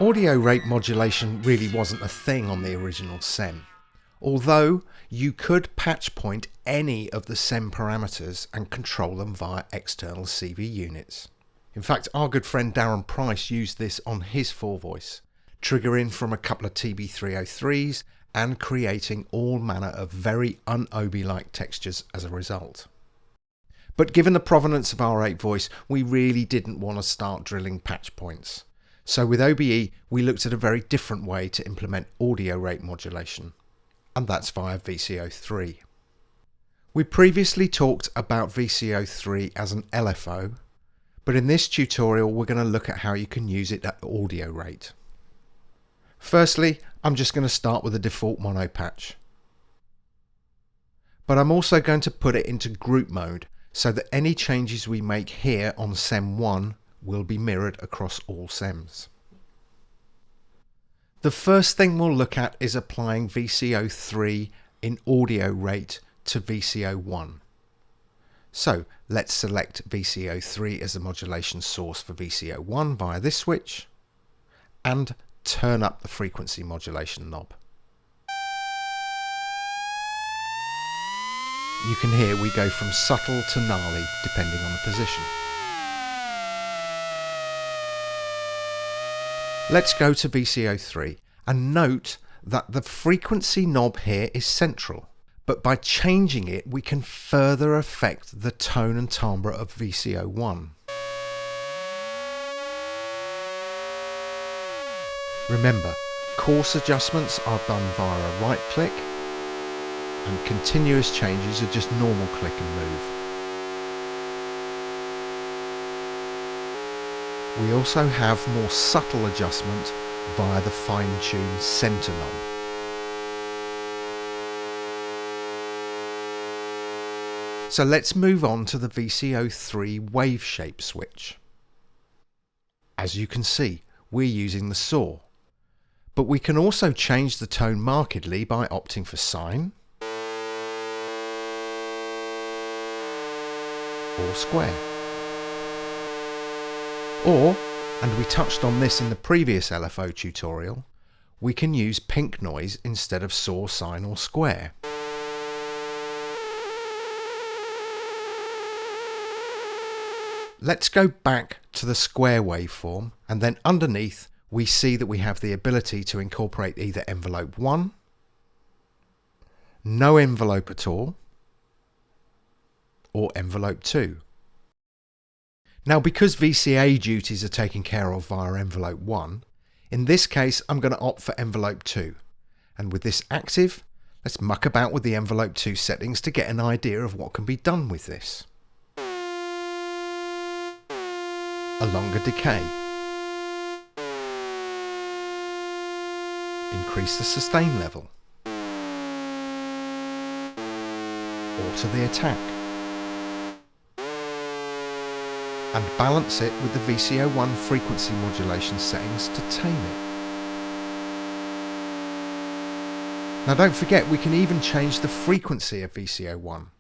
Audio rate modulation really wasn't a thing on the original SEM, although you could patch point any of the SEM parameters and control them via external CV units. In fact, our good friend Darren Price used this on his 4-voice, triggering from a couple of TB303s and creating all manner of very un-Obi-like textures as a result. But given the provenance of our 8-voice, we really didn't want to start drilling patch points. So with OBE, we looked at a very different way to implement audio rate modulation, and that's via VCO3. We previously talked about VCO3 as an LFO, but in this tutorial we're going to look at how you can use it at audio rate. Firstly, I'm just going to start with a default mono patch. But I'm also going to put it into group mode so that any changes we make here on SEM1 will be mirrored across all SEMs. The first thing we'll look at is applying VCO3 in audio rate to VCO1. So let's select VCO3 as the modulation source for VCO1 via this switch and turn up the frequency modulation knob. You can hear we go from subtle to gnarly depending on the position. Let's go to VCO3 and note that the frequency knob here is central, but by changing it we can further affect the tone and timbre of VCO1. Remember, coarse adjustments are done via a right click and continuous changes are just normal click and move. We also have more subtle adjustment via the fine-tuned center knob. So let's move on to the VCO3 wave shape switch. As you can see, we're using the saw, but we can also change the tone markedly by opting for sine or square. Or, and we touched on this in the previous LFO tutorial, we can use pink noise instead of saw, sine or square. Let's go back to the square waveform, and then underneath we see that we have the ability to incorporate either envelope 1, no envelope at all, or envelope 2. Now, because VCA duties are taken care of via envelope 1, in this case I'm going to opt for envelope 2, and with this active, let's muck about with the envelope 2 settings to get an idea of what can be done with this. A longer decay. Increase the sustain level. Alter the attack. And balance it with the VCO1 frequency modulation settings to tame it. Now don't forget, we can even change the frequency of VCO1.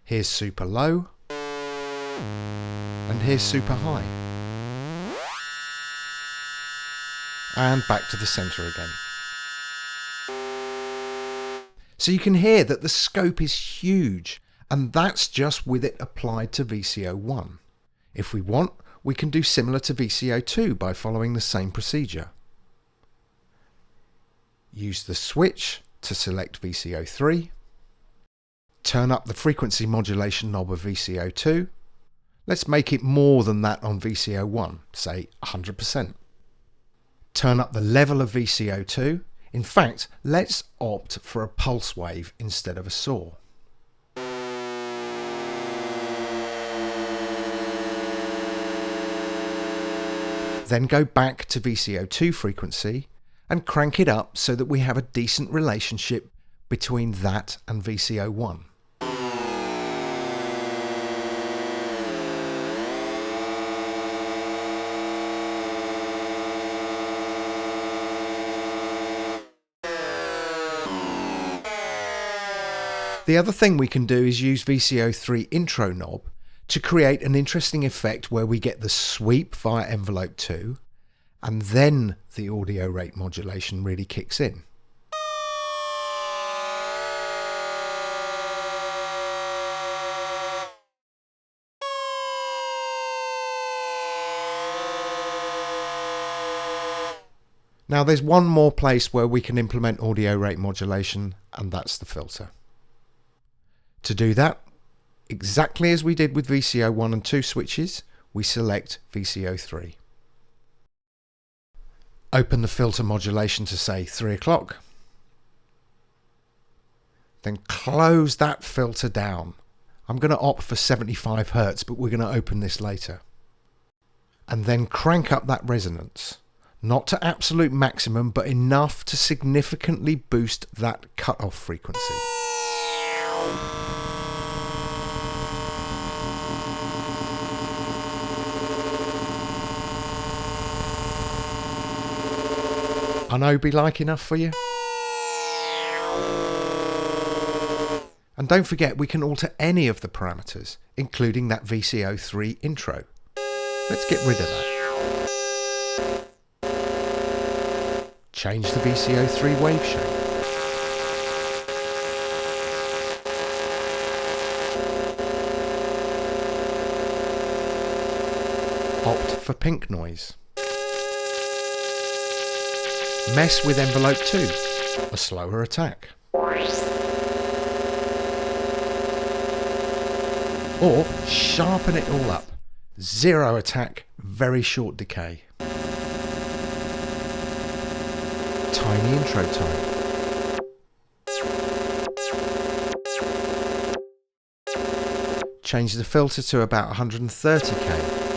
Here's super low, and here's super high. And back to the center again. So you can hear that the scope is huge, and that's just with it applied to VCO1. If we want, we can do similar to VCO2 by following the same procedure. Use the switch to select VCO3, turn up the frequency modulation knob of VCO2. Let's make it more than that on VCO1, say 100%. Turn up the level of VCO2. In fact, let's opt for a pulse wave instead of a saw. Then go back to VCO2 frequency and crank it up so that we have a decent relationship between that and VCO1. The other thing we can do is use VCO3 intro knob to create an interesting effect where we get the sweep via envelope 2 and then the audio rate modulation really kicks in. Now there's one more place where we can implement audio rate modulation, and that's the filter. To do that, exactly as we did with VCO 1 and 2 switches, we select VCO 3. Open the filter modulation to say 3 o'clock. Then close that filter down. I'm going to opt for 75 Hz, but we're going to open this later. And then crank up that resonance. Not to absolute maximum, but enough to significantly boost that cutoff frequency. I know be like enough for you? And don't forget we can alter any of the parameters, including that VCO3 intro. Let's get rid of that. Change the VCO3 wave shape. Opt for pink noise. Mess with envelope 2, a slower attack. Or sharpen it all up. 0 attack, very short decay. Tiny intro time. Change the filter to about 130k.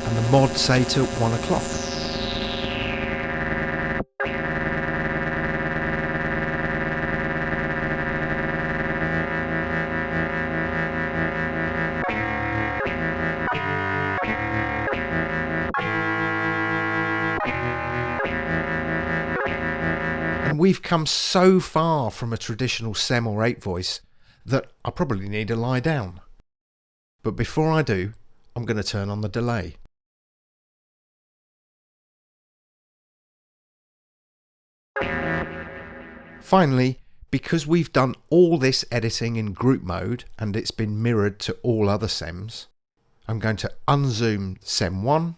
And the mod say to 1 o'clock. And we've come so far from a traditional SEM or 8 voice that I probably need to lie down. But before I do, I'm going to turn on the delay. Finally, because we've done all this editing in group mode and it's been mirrored to all other SEMs, I'm going to unzoom SEM 1,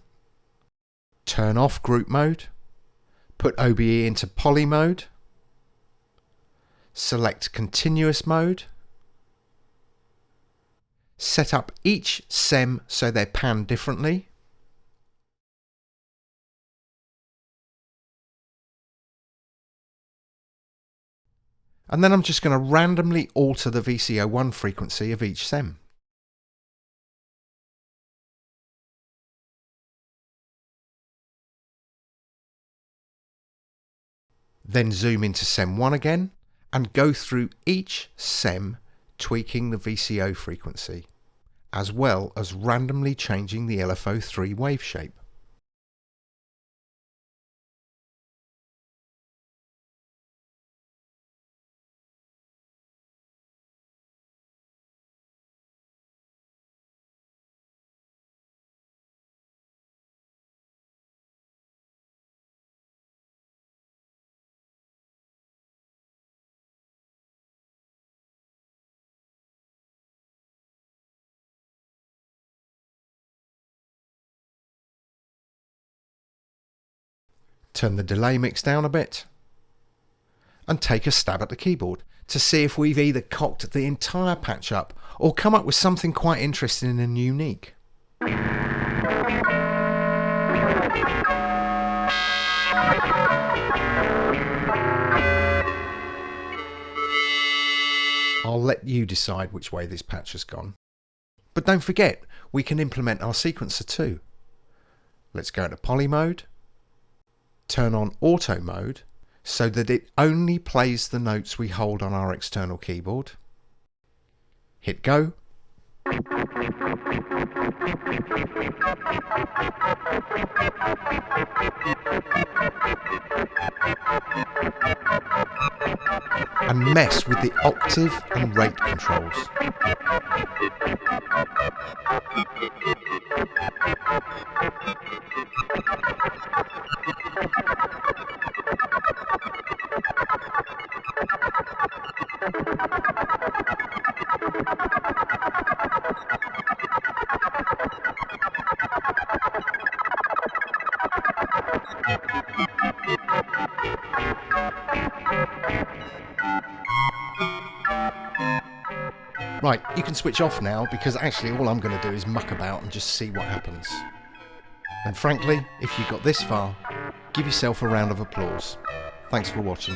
turn off group mode, put OBE into poly mode, select continuous mode, set up each SEM so they're panned differently, and then I'm just going to randomly alter the VCO1 frequency of each SEM. Then zoom into SEM 1 again and go through each SEM tweaking the VCO frequency, as well as randomly changing the LFO3 wave shape. Turn the delay mix down a bit and take a stab at the keyboard to see if we've either cocked the entire patch up or come up with something quite interesting and unique. I'll let you decide which way this patch has gone. But don't forget, we can implement our sequencer too. Let's go into poly mode. Turn on auto mode so that it only plays the notes we hold on our external keyboard. Hit go And mess with the octave and rate controls. Right, you can switch off now because actually all I'm going to do is muck about and just see what happens. And frankly, if you got this far, give yourself a round of applause. Thanks for watching.